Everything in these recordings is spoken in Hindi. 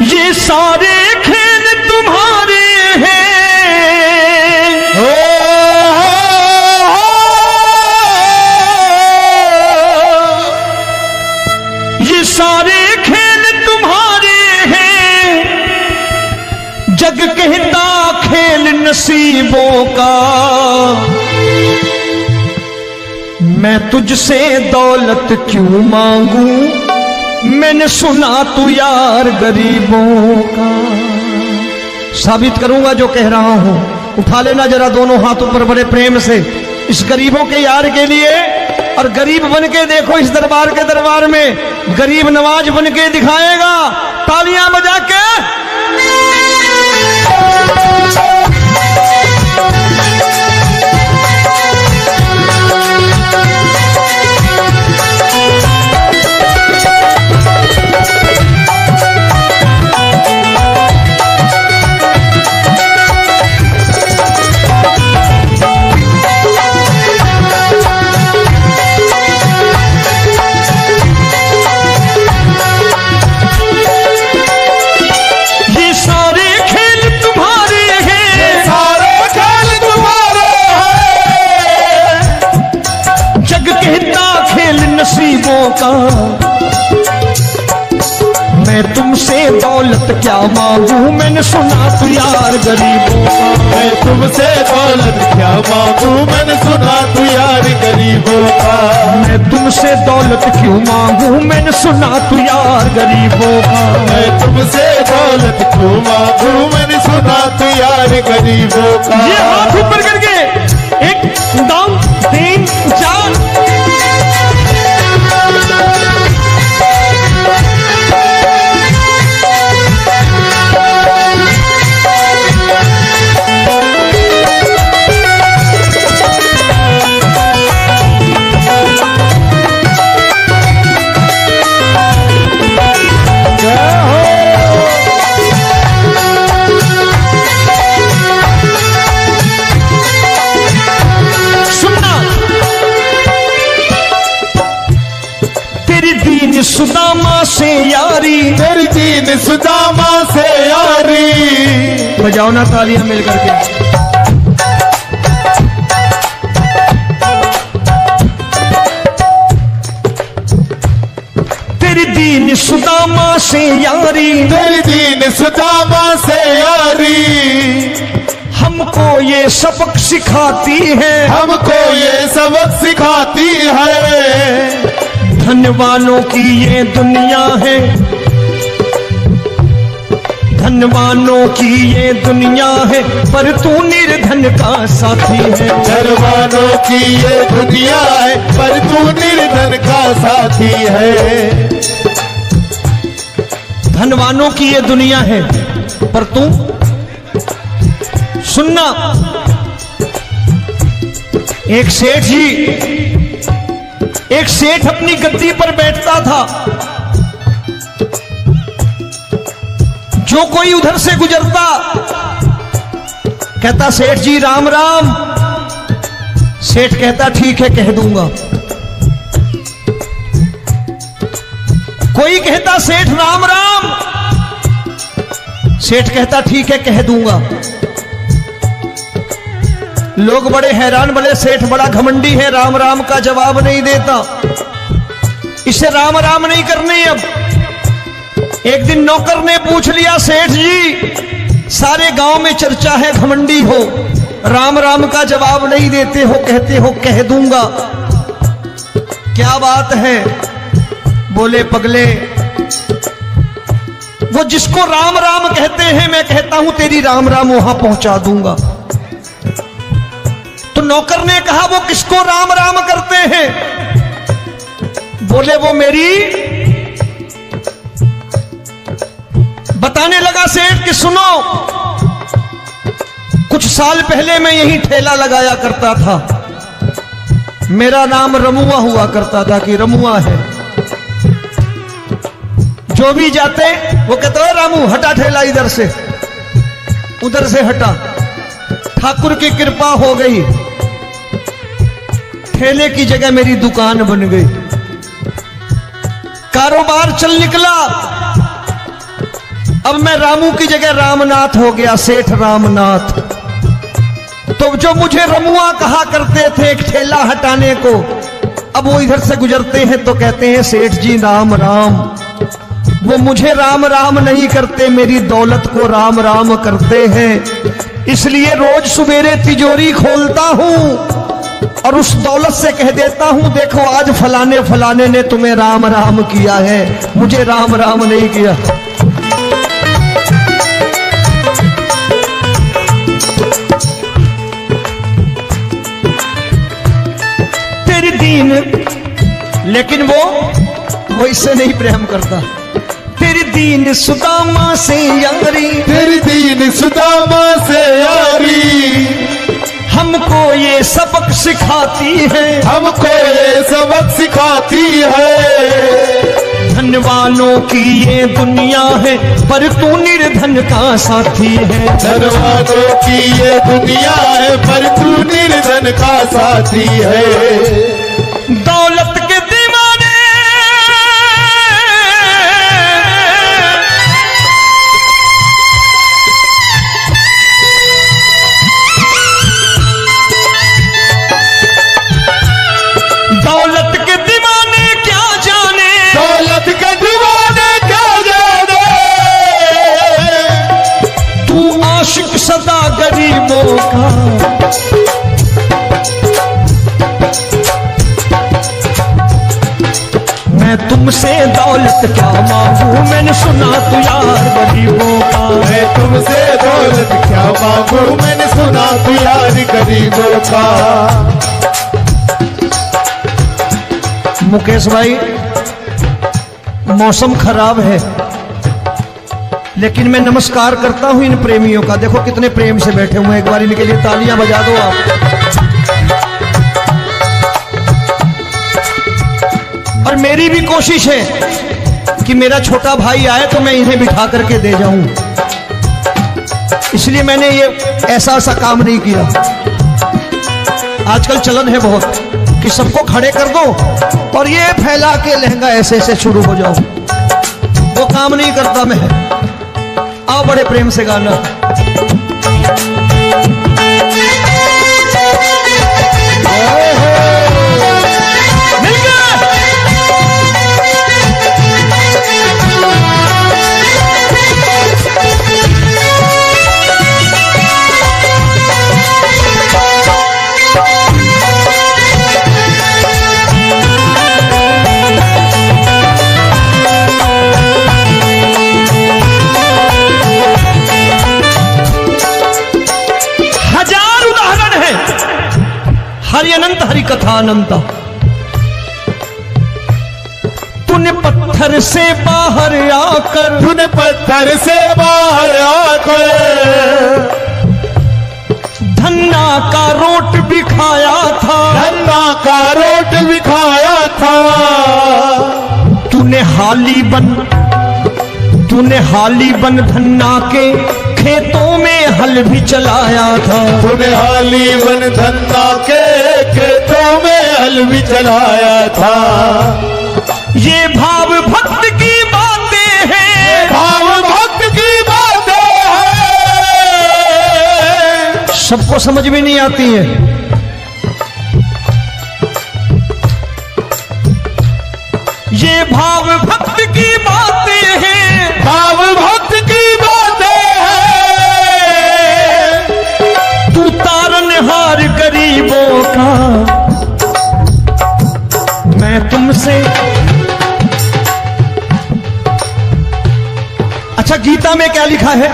ये सारे खेल तुम्हारे हैं, ये सारे खेल तुम्हारे हैं, जग कहता खेल नसीबों का। मैं तुझसे दौलत क्यों मांगू, मैंने सुना तू यार गरीबों का। साबित करूंगा जो कह रहा हूं। उठा लेना जरा दोनों हाथों पर बड़े प्रेम से इस गरीबों के यार के लिए। और गरीब बन के देखो इस दरबार के दरबार में गरीब नवाज बन के दिखाएगा, तालियां बजा के। नसीबों का मैं तुमसे दौलत क्या मांगू, मैंने सुना तू यार गरीबों का। मैं तुमसे दौलत क्या मांगू, मैंने सुना तू यार गरीबों का। मैं तुमसे दौलत क्यों मांगू, मैंने सुना तू यार गरीबों का। मैं तुमसे दौलत क्यों मांगू, मैंने सुना तू यार गरीबों का। ये हाथ ऊपर करके 1 2 3 4 सुदामा से यारी, तेरी दीन सुदामा से यारी। बजाओ ना तालियां मिल करके। तेरी दीन सुदामा से यारी, तेरी दीन सुदामा से यारी। हमको ये सबक सिखाती है, हमको ये सबक सिखाती है। धनवानों की ये दुनिया है, धनवानों की ये दुनिया है, पर तू निर्धन का साथी है। धनवानों की ये दुनिया है, पर तू निर्धन का साथी है। धनवानों की ये दुनिया है, पर तू सुनना। एक सेठ जी, एक सेठ अपनी गद्दी पर बैठता था। जो कोई उधर से गुजरता कहता सेठ जी राम राम। सेठ कहता ठीक है कह दूंगा। कोई कहता सेठ राम राम। सेठ कहता ठीक है कह दूंगा। लोग बड़े हैरान, बड़े सेठ बड़ा घमंडी है, राम राम का जवाब नहीं देता, इसे राम राम नहीं करने। अब एक दिन नौकर ने पूछ लिया सेठ जी सारे गांव में चर्चा है घमंडी हो, राम राम का जवाब नहीं देते हो, कहते हो कह दूंगा, क्या बात है? बोले पगले वो जिसको राम राम कहते हैं मैं कहता हूं तेरी राम राम वहां पहुंचा दूंगा। तो नौकर ने कहा वो किसको राम राम करते हैं? बोले वो मेरी। बताने लगा सेठ कि सुनो, कुछ साल पहले मैं यही ठेला लगाया करता था, मेरा नाम रमुआ हुआ करता था कि रमुआ है। जो भी जाते वो कहते हो रामू हटा ठेला इधर से, उधर से हटा। ठाकुर की कृपा हो गई, ठेले की जगह मेरी दुकान बन गई, कारोबार चल निकला। अब मैं रामू की जगह रामनाथ हो गया, सेठ रामनाथ। तो जो मुझे रमुआ कहा करते थे एक ठेला हटाने को, अब वो इधर से गुजरते हैं तो कहते हैं सेठ जी राम राम। वो मुझे राम राम नहीं करते, मेरी दौलत को राम राम करते हैं। इसलिए रोज सवेरे तिजोरी खोलता हूं और उस दौलत से कह देता हूं, देखो आज फलाने फलाने ने तुम्हें राम राम किया है, मुझे राम राम नहीं किया। तेरी दीन, लेकिन वो इससे नहीं प्रेम करता। तेरी दीन सुदामा से यारी, तेरी दीन सुदामा से यारी, हमको ये सबक सिखाती है, हमको ये सबक सिखाती है। धन वालों की ये दुनिया है, पर तू निर्धन का साथी है। धन वालों की ये दुनिया है, पर तू निर्धन का साथी है। दौलत के दीवाने दौलत के दीवाने क्या जाने, दौलत के दीवाने क्या जाने। तू आशिक सदा गरीबों का। मैं तुमसे दौलत क्या मांगू, मैंने सुना तू यार गरीबों का। मैं तुमसे दौलत क्या मांगू, मैंने सुना तू यार गरीबों का। मुकेश भाई, मौसम खराब है, लेकिन मैं नमस्कार करता हूं इन प्रेमियों का। देखो कितने प्रेम से बैठे हुए हैं, एक बार इनके लिए तालियां बजा दो आप। और मेरी भी कोशिश है कि मेरा छोटा भाई आए तो मैं इन्हें बिठा करके दे जाऊं, इसलिए मैंने ये ऐसा काम नहीं किया। आजकल चलन है बहुत कि सबको खड़े कर दो और ये फैला के लहंगा ऐसे ऐसे शुरू हो जाओ, वो काम नहीं करता मैं। आओ बड़े प्रेम से गाना। मिल गया। हरि अनंत हरि कथा अनंत। तूने पत्थर से बाहर आकर, तूने पत्थर से बाहर आकर धन्ना का रोट भी खाया था, धन्ना का रोट भी खाया था। तूने हाली बन धन्ना के खेतों में हल भी चलाया था। तूने हाली बन धन्ना के खेतों में हल भी चलाया था। ये भाव भक्त की बातें हैं, भाव भक्त की बातें हैं, सबको समझ में नहीं आती है। ये भाव भक्त की बातें हैं, भाव भक्त की बातें हैं। तू तारनहार गरीबों का, मैं तुमसे। अच्छा, गीता में क्या लिखा है?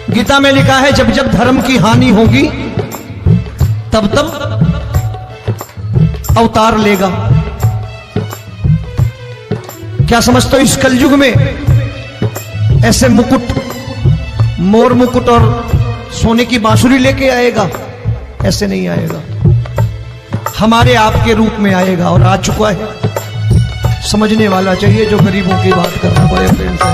गीता में लिखा है जब जब धर्म की हानि होगी तब तब अवतार लेगा। क्या समझते हो, इस कलयुग में ऐसे मुकुट, मोर मुकुट और सोने की बांसुरी लेके आएगा? ऐसे नहीं आएगा, हमारे आपके रूप में आएगा और आ चुका है। समझने वाला चाहिए जो गरीबों की बात करना बड़े प्रेम से।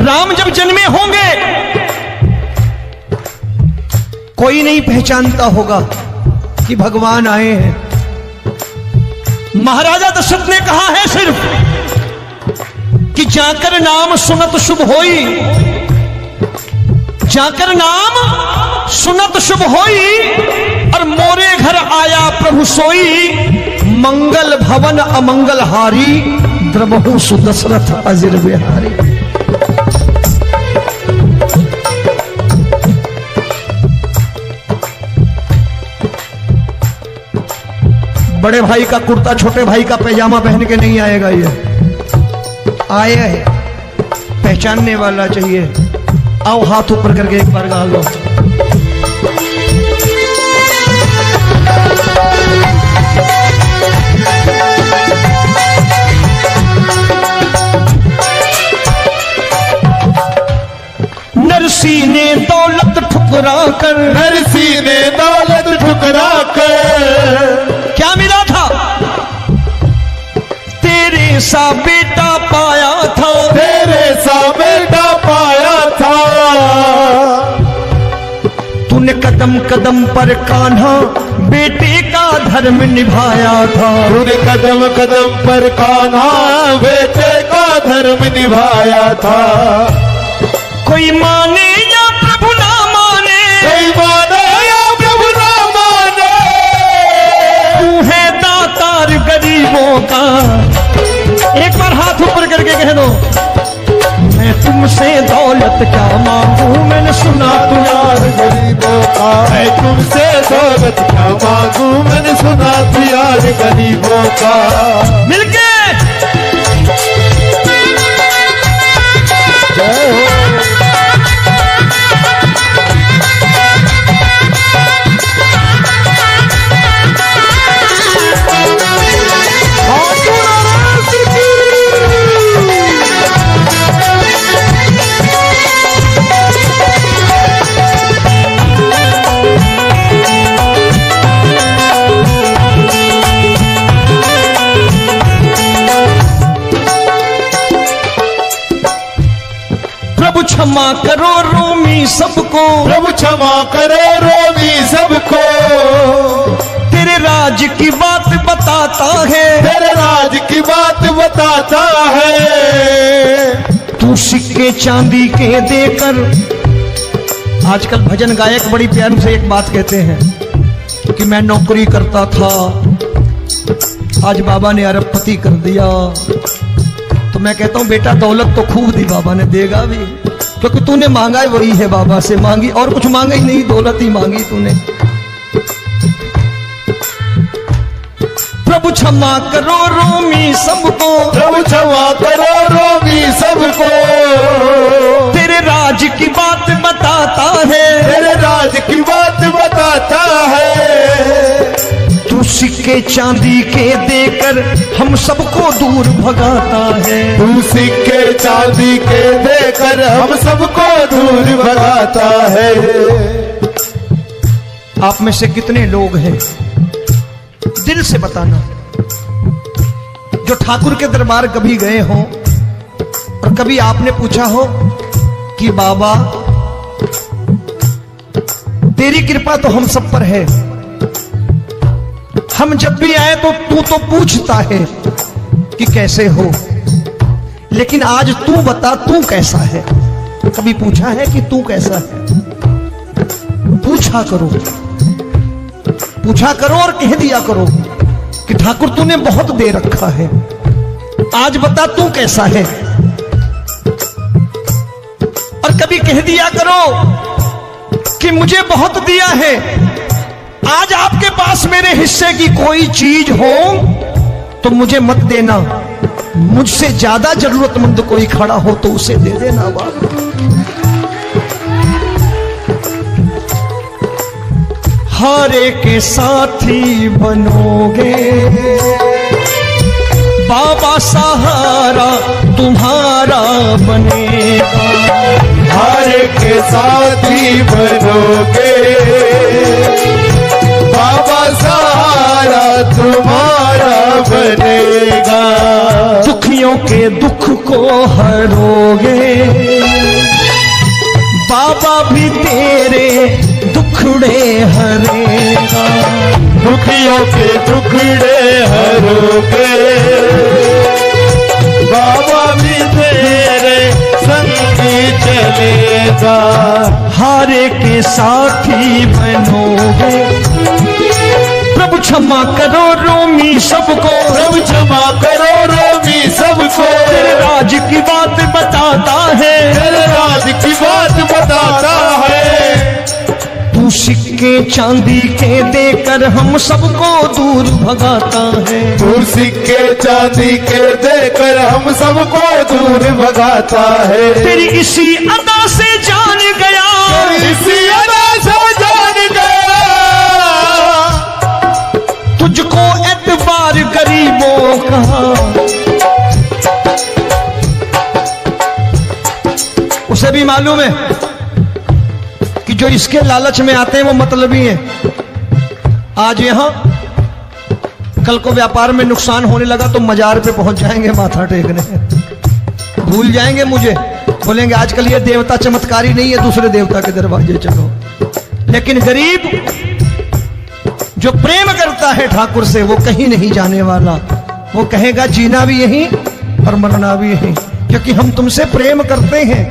राम जब जन्मे होंगे कोई नहीं पहचानता होगा, कि भगवान आए हैं। महाराजा दशरथ ने कहा है सिर्फ कि जाकर नाम सुनत शुभ होई, जाकर नाम सुनत शुभ होई, और मोरे घर आया प्रभु सोई, मंगल भवन अमंगल हारी, द्रबहु सुदशरथ अजिर बिहारी। बड़े भाई का कुर्ता छोटे भाई का पैजामा पहन के नहीं आएगा, ये आए है पहचानने वाला चाहिए। आओ हाथ ऊपर करके एक बार गा लो। नरसी ने दौलत ठुकरा कर, नरसी ने दौलत ठुकरा कर, क्या मिला था? तेरे सा बेटा पाया था, तेरे सा बेटा पाया था। तूने कदम कदम पर कान्हा बेटे का धर्म निभाया था, तूने कदम कदम पर कान्हा बेटे का धर्म निभाया था। कोई माने या प्रभु ना माने, कोई माने या प्रभु ना माने, तू है दातार गरीबों का। एक बार हाथ ऊपर करके कह दो, मैं तुमसे दौलत क्या मांगू, मैंने सुना तू यार गरीबों का। मैं तुमसे दौलत क्या मांगू, मैंने सुना तू यार गरीबों का। मिलके जय हो। क्षमा करो रोमी सबको, प्रभु क्षमा करो रोमी सबको। तेरे राज की बात बताता है, तेरे राज की बात बताता है। तू सिक्के चांदी के देकर, आजकल भजन गायक बड़ी प्यार से एक बात कहते हैं कि मैं नौकरी करता था, आज बाबा ने अरबपति कर दिया। तो मैं कहता हूं बेटा दौलत तो खूब दी बाबा ने, देगा भी, क्योंकि तूने मांगा वही है बाबा से मांगी, और कुछ मांगा ही नहीं, दौलत ही मांगी तूने। प्रभु क्षमा करो रोमी सबको, प्रभु क्षमा करो रोमी सबको। तेरे राज की बात बताता है, तेरे राज की बात बताता है। तू सिक्के चांदी के देकर हम सबको दूर भगाता है, तू सिक्के चांदी के देकर हम सबको दूर भगाता है। आप में से कितने लोग हैं, दिल से बताना, जो ठाकुर के दरबार कभी गए हो और कभी आपने पूछा हो कि बाबा तेरी कृपा तो हम सब पर है, हम जब भी आए तो तू तो पूछता है कि कैसे हो, लेकिन आज तू बता तू कैसा है। कभी पूछा है कि तू कैसा है? पूछा करो, पूछा करो और कह दिया करो कि ठाकुर तूने बहुत दे रखा है, आज बता तू कैसा है। और कभी कह दिया करो कि मुझे बहुत दिया है, आज आपके पास मेरे हिस्से की कोई चीज हो तो मुझे मत देना, मुझसे ज्यादा जरूरतमंद कोई खड़ा हो तो उसे दे देना बाबा। हारे के साथी बनोगे बाबा, सहारा तुम्हारा बनेगा। हारे के साथी बनोगे बाबा, सहारा तुम्हारा बनेगा। दुखियों के दुख को हरोगे बाबा, भी तेरे दुखड़े हरेगा। दुखियों के टुकड़े हरोगे। बाबा भी तेरे संगी चलेगा। हारे के साथी बनोगे। प्रभु क्षमा करो रोमी सबको, प्रभु क्षमा करो रोमी सबको। तेरे राज की बात बताता है, तेरे राज की बात बताता है। तू सिक्के चांदी के देकर हम सबको दूर भगाता है। तू सिक्के चांदी के देकर हम सबको दूर भगाता है। तेरी इसी अदा से जान गया, इसी अदा से जान गया। तुझको एतबार गरीबों का। उसे भी मालूम है कि जो इसके लालच में आते हैं वो मतलबी हैं। आज यहां कल को व्यापार में नुकसान होने लगा तो मजार पे पहुंच जाएंगे माथा टेकने, भूल जाएंगे मुझे, बोलेंगे आजकल ये देवता चमत्कारी नहीं है, दूसरे देवता के दरवाजे चलो। लेकिन गरीब जो प्रेम करता है ठाकुर से वो कहीं नहीं जाने वाला। वो कहेगा जीना भी यहीं और मरना भी यहीं, क्योंकि हम तुमसे प्रेम करते हैं।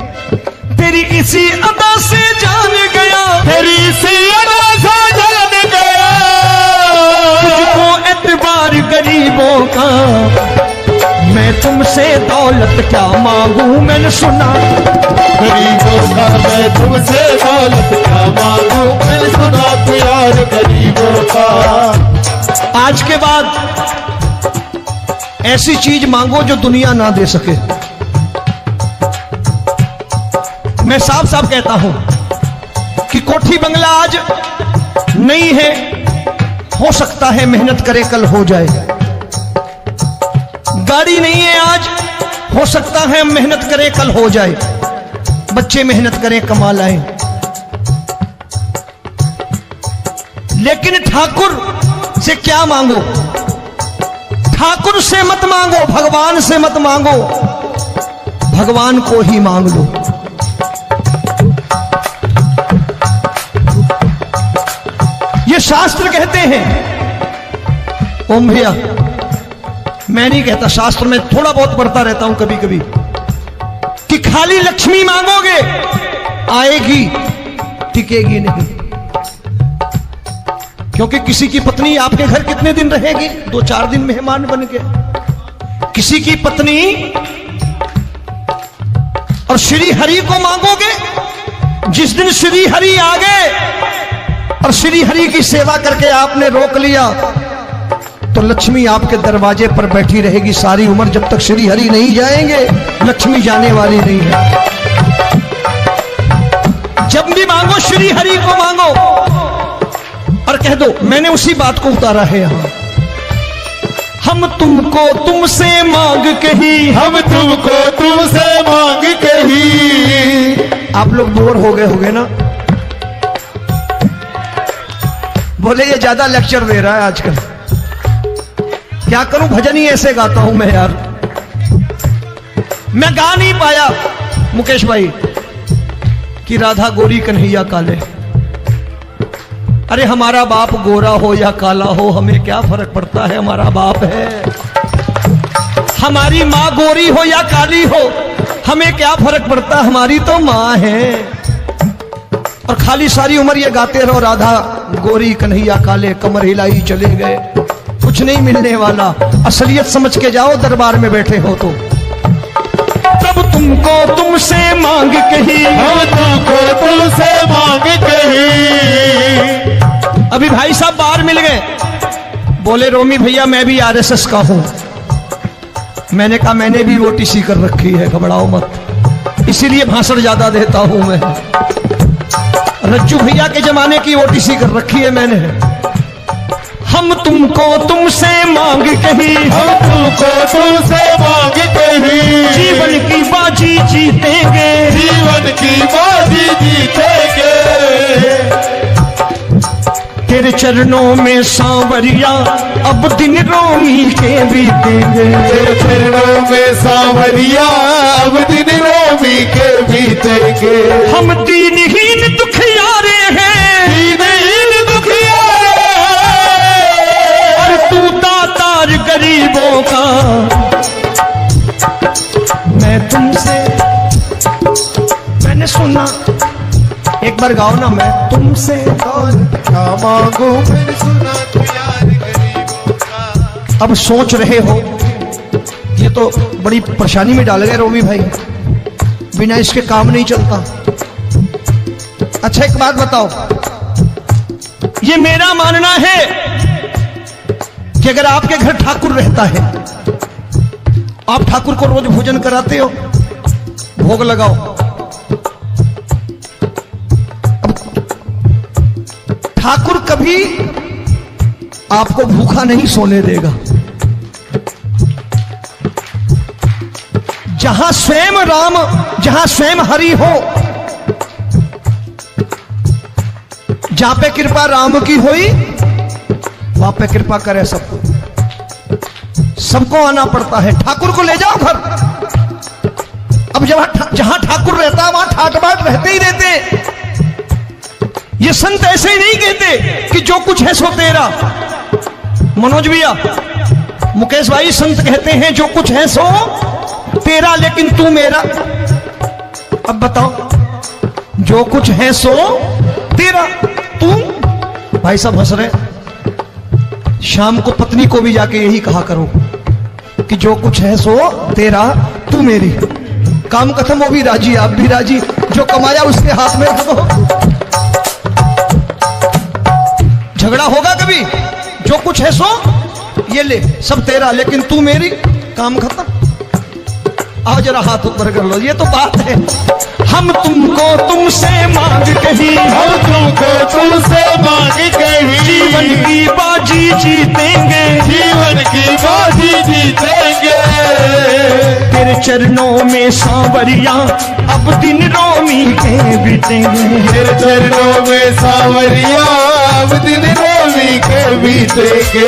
तेरी इसी अदा से जान गया, तेरी इसी अदा से जान गया। तुझको एतबार गरीबों का। मैं तुमसे दौलत क्या मांगू, मैंने सुना गरीबों का। मैं तुमसे दौलत क्या मांगू, मैंने सुना प्यार गरीबों का। आज के बाद ऐसी चीज मांगो जो दुनिया ना दे सके। मैं साफ साफ कहता हूं कि कोठी बंगला आज नहीं है, हो सकता है मेहनत करे कल हो जाए। गाड़ी नहीं है आज, हो सकता है मेहनत करे कल हो जाए। बच्चे मेहनत करें कमा लाएं। लेकिन ठाकुर से क्या मांगो? ठाकुर से मत मांगो, भगवान से मत मांगो, भगवान को ही मांग लो। ये शास्त्र कहते हैं। ओम भैया, मैं नहीं कहता, शास्त्र में थोड़ा बहुत पढ़ता रहता हूं कभी कभी, कि खाली लक्ष्मी मांगोगे आएगी, टिकेगी नहीं। क्योंकि किसी की पत्नी आपके घर कितने दिन रहेगी? 2-4 दिन मेहमान बन के। किसी की पत्नी और श्री हरि को मांगोगे, जिस दिन श्री हरि आ गए और श्री हरि की सेवा करके आपने रोक लिया तो लक्ष्मी आपके दरवाजे पर बैठी रहेगी सारी उम्र। जब तक श्री हरि नहीं जाएंगे लक्ष्मी जाने वाली नहीं है। जब भी मांगो श्री हरि को मांगो और कह दो मैंने उसी बात को उतारा है यहां। हम तुमको तुमसे मांग कही, हम तुमको तुमसे मांग कही। आप लोग बोर हो गए होंगे ना? बोले ये ज्यादा लेक्चर दे रहा है आजकल। क्या करूं, भजन ही ऐसे गाता हूं मैं यार। मैं गा नहीं पाया मुकेश भाई कि राधा गोरी कन्हैया काले। अरे हमारा बाप गोरा हो या काला हो हमें क्या फर्क पड़ता है, हमारा बाप है। हमारी माँ गोरी हो या काली हो हमें क्या फर्क पड़ता, हमारी तो माँ है। और खाली सारी उम्र ये गाते रहो राधा गोरी कन्हैया काले, कमर हिलाई चले गए, कुछ नहीं मिलने वाला। असलियत समझ के जाओ दरबार में बैठे हो तो। प्रभु तुमको तुमसे मांग कही, हम तुमको तुमसे मांग कही। अभी भाई साहब बाहर मिल गए, बोले रोमी भैया मैं भी आरएसएस का हूं। मैंने कहा मैंने भी ओटीसी कर रखी है, घबराओ मत, इसीलिए भाषण ज्यादा देता हूं मैं। रज्जू भैया के जमाने की ओटीसी कर रखी है मैंने। हम तुमको तुमसे मांग कही, हम तुमको तुमसे मांग कही। जीवन की बाजी जीतेंगे, जीवन की बाजी जीतेंगे। तेरे चरणों में सांवरिया अब दिन रोमी के बीतेंगे। तेरे चरणों में सांवरिया अब दिन रोमी के बीतेंगे। हम दीनहीन दुखियारे हैं, दीनहीन दुखियारे हैं। बार गाओ ना। मैं तुमसे दौलत क्या मांगू, मैंने सुना तू यार गरीबों का। अब सोच रहे हो ये तो बड़ी परेशानी में डाल गए रोमी भाई, बिना इसके काम नहीं चलता। अच्छा एक बात बताओ, ये मेरा मानना है कि अगर आपके घर ठाकुर रहता है, आप ठाकुर को रोज भोजन कराते हो, भोग लगाओ, अब ठाकुर कभी आपको भूखा नहीं सोने देगा। जहां स्वयं राम, जहां स्वयं हरि हो, जहां पे कृपा राम की हुई वहां पे कृपा करे सबको। सबको आना पड़ता है। ठाकुर को ले जाओ घर। अब जहां ठाकुर रहता है वहां ठाट बाट रहते ही रहते। ये संत ऐसे ही नहीं कहते कि जो कुछ है सो तेरा। मनोज भैया, मुकेश भाई, संत कहते हैं जो कुछ है सो तेरा लेकिन तू मेरा। अब बताओ, जो कुछ है सो तेरा, तू। भाई साहब हंस रहे। शाम को पत्नी को भी जाके यही कहा करो कि जो कुछ है सो तेरा, तू मेरी। काम खत्म, वो भी राजी, आप भी राजी। जो कमाया उसके हाथ में रख दो। झगड़ा होगा कभी? जो कुछ है सो ये ले, सब तेरा लेकिन तू मेरी। काम खत्म। आओ जरा हाथ ऊपर कर लो। ये तो बात है। हम तुमको तुमसे मांग कहीं, हम तुमको तुमसे मांग कहीं, जीवन की बाजी जीतेंगे, जीवन की बाजी जीतेंगे। तेरे चरणों में सांवरिया अब दिन रोमी के बीतेंगे। तेरे चरणों में सांवरिया अब दिन रोमी के बीतेंगे।